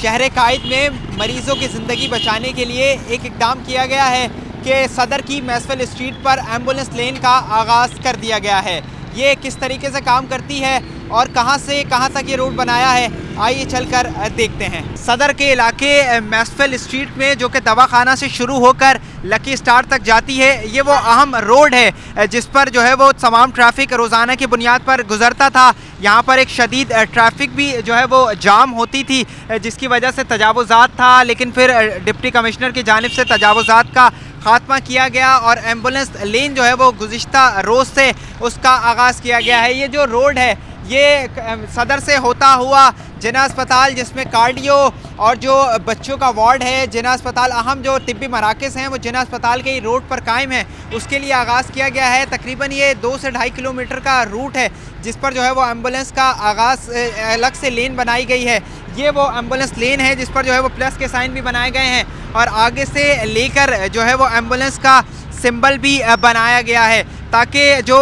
शहर कायद में मरीज़ों की ज़िंदगी बचाने के लिए एक इक़दाम किया गया है कि सदर की मैसवेल स्ट्रीट पर एम्बुलेंस लेन का आगाज़ कर दिया गया है। ये किस तरीके से काम करती है और कहां से कहां तक ये रोड बनाया है, आइए चलकर देखते हैं। सदर के इलाके मैसवेल स्ट्रीट में, जो कि दवाखाना से शुरू होकर लकी स्टार तक जाती है, ये वो अहम रोड है जिस पर जो है वो तमाम ट्रैफिक रोज़ाना की बुनियाद पर गुजरता था। यहाँ पर एक शदीद ट्रैफिक भी जो है वो जाम होती थी, जिसकी वजह से तजावुज़ात था, लेकिन फिर डिप्टी कमिश्नर की जानिब से तजावुज़ात का खात्मा किया गया और एम्बुलेंस लेन जो है वो गुज़िश्ता रोज़ से उसका आगाज़ किया गया है। ये जो रोड है ये सदर से होता हुआ जिना अस्पताल, जिसमें कार्डियो और जो बच्चों का वार्ड है, जिना अस्पताल, अहम जो तिब्बी मराकज़ हैं वो जिना अस्पताल के ही रोड पर कायम है, उसके लिए आगाज़ किया गया है। तकरीबन ये 2 से 2.5 किलोमीटर का रूट है जिस पर जो है वो एम्बुलेंस का आगाज़ अलग से लेन बनाई गई है। ये वो एम्बुलेंस लेन है जिस पर जो है वो प्लस के साइन भी बनाए गए हैं और आगे से लेकर जो है वो एम्बुलेंस का सिंबल भी बनाया गया है ताकि जो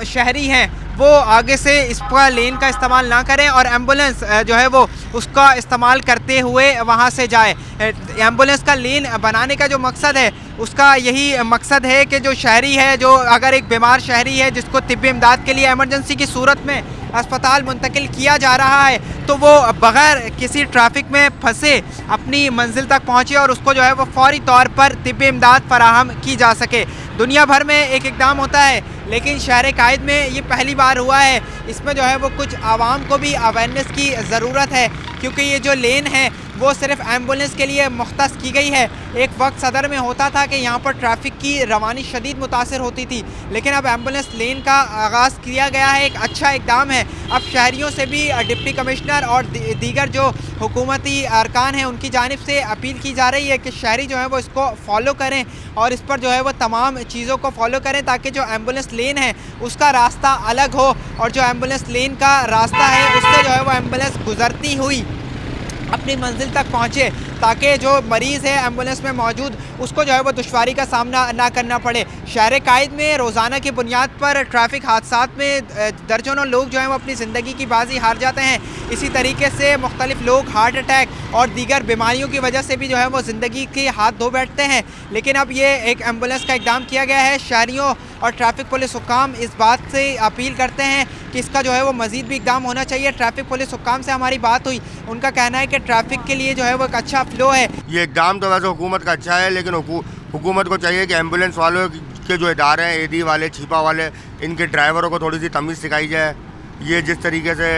शहरी हैं वो आगे से इस पर लेन का इस्तेमाल ना करें और एम्बुलेंस जो है वो उसका इस्तेमाल करते हुए वहाँ से जाए। एम्बुलेंस का लेन बनाने का जो मकसद है उसका यही मकसद है कि जो शहरी है, जो अगर एक बीमार शहरी है जिसको तिब्बी इमदाद के लिए एमरजेंसी की सूरत में अस्पताल मुंतकिल किया जा रहा है, तो वो बग़ैर किसी ट्रैफिक में फंसे अपनी मंजिल तक पहुँचे और उसको जो है वो फौरी तौर पर तिब्बी इमदाद फराहम की जा सके। दुनिया भर में एक इक़दाम होता है, लेकिन शहर कायद में ये पहली बार हुआ है। इसमें जो है वो कुछ आवाम को भी अवेयरनेस की ज़रूरत है, क्योंकि ये जो लेन है वो सिर्फ एम्बुलेंस के लिए मुख्तस की गई है। एक वक्त सदर में होता था कि यहाँ पर ट्रैफिक की रवानी शदीद मुतासर होती थी, लेकिन अब एम्बुलेंस लेन का आगाज़ किया गया है। एक अच्छा इक़दाम है। अब शहरियों से भी डिप्टी कमिश्नर और दीगर जो हुकूमती अरकान हैं उनकी जानिब से अपील की जा रही है कि शहरी जो है वो इसको फॉलो करें और इस पर जो है वो तमाम चीज़ों को फॉलो करें ताकि जो एम्बुलेंस लेन है उसका रास्ता अलग हो और जो एम्बुलेंस लेन का रास्ता है उससे जो है वो एम्बुलेंस गुजरती हुई अपनी मंजिल तक पहुँचे, ताकि जो मरीज़ है एम्बुलेंस में मौजूद उसको जो है वो दुश्वारी का सामना ना करना पड़े। शहर कायद में रोज़ाना की बुनियाद पर ट्रैफिक हादसात में दर्जनों लोग जो हैं वो अपनी ज़िंदगी की बाजी हार जाते हैं। इसी तरीके से मुख्तलिफ लोग हार्ट अटैक और दीगर बीमारियों की वजह से भी जो है वो ज़िंदगी के हाथ धो बैठते हैं। लेकिन अब ये एक एम्बुलेंस का इक़दाम किया गया है। शहरियों और ट्रैफिक पुलिस हुक्काम इस बात से अपील करते हैं कि इसका जो है वो मज़ीद भी इक़दाम होना चाहिए। ट्रैफिक पुलिस हुक्काम से हमारी बात हुई, उनका कहना है कि ट्रैफिक के लिए जो है वो एक अच्छा फ्लो है। ये इक़दाम तो वैसे हुकूमत का अच्छा है, लेकिन हुकूमत को चाहिए कि एम्बुलेंस वालों के जो इदारे हैं, एडी वाले, छिपा वाले, इनके ड्राइवरों को थोड़ी सी तमीज़ सिखाई जाए। ये जिस तरीके से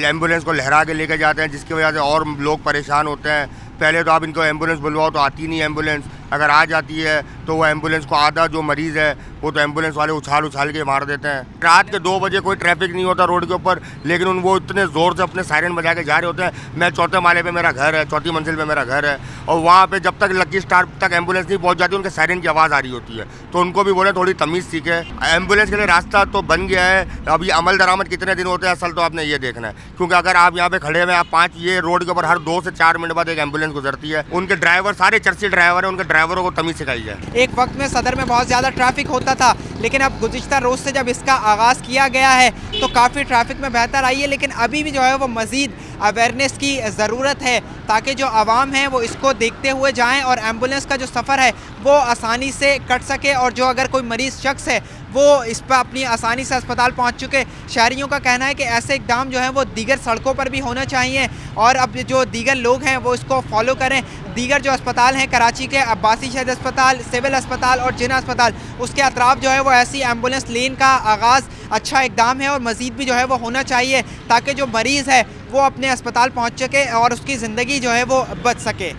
एम्बुलेंस को लहरा के लेके जाते हैं, जिसकी वजह से और लोग परेशान होते हैं। पहले तो आप इनको एम्बुलेंस बुलवाओ तो आती नहीं एम्बुलेंस, अगर आ जाती है तो वो एम्बुलेंस को आधा जो मरीज़ है वो तो एम्बुलेंस वाले उछाल के मार देते हैं। रात के 2 बजे कोई ट्रैफिक नहीं होता रोड के ऊपर, लेकिन वो इतने ज़ोर से अपने सायरन बजा के जा रहे होते हैं। मैं 4थे माले पे मेरा घर है, 4थी मंजिल पे मेरा घर है, और वहाँ पे जब तक लकी स्टार तक एम्बुलेंस नहीं पहुँच जाती उनके सायरन की आवाज़ आ रही होती है। तो उनको भी बोले थोड़ी तमीज़ सीखे। एम्बुलेंस के लिए रास्ता तो बन गया है, अब ये अमल दरामद कितने दिन होते हैं असल तो आपने ये देखना है, क्योंकि अगर आप यहाँ पे खड़े हुए आप 5 ये रोड के ऊपर हर 2 से 4 मिनट बाद एक एम्बुलेंस गुजरती है। उनके ड्राइवर सारे चर्ची ड्राइवर हैं, उनके ड्राइवरों को तमीज़ सिखाई जाए। एक वक्त में सदर में बहुत ज़्यादा ट्रैफिक होता था, लेकिन अब गुज़िश्ता रोज़ से जब इसका आगाज़ किया गया है तो काफ़ी ट्रैफिक में बेहतर आई है। लेकिन अभी भी जो है वो मज़ीद अवेयरनेस की ज़रूरत है ताकि जो आवाम है वो इसको देखते हुए जाएं और एम्बुलेंस का जो सफ़र है वो आसानी से कट सके, और जो अगर कोई मरीज़ शख्स है वो इस पर अपनी आसानी से अस्पताल पहुंच चुके। शहरियों का कहना है कि ऐसे इक़दाम जो है वो दीगर सड़कों पर भी होना चाहिए और अब जो दीगर लोग हैं वो इसको फॉलो करें। दीगर जो अस्पताल हैं कराची के अब्बासी शहीद अस्पताल, सिविल अस्पताल और जिना अस्पताल, उसके अतराफ़ जो है वो ऐसी एम्बुलेंस लेन का आगाज़ अच्छा इक़दाम है और मज़ीद भी जो है वो होना चाहिए ताकि जो मरीज़ है वो अपने अस्पताल पहुँच सके और उसकी ज़िंदगी जो है वो बच सके।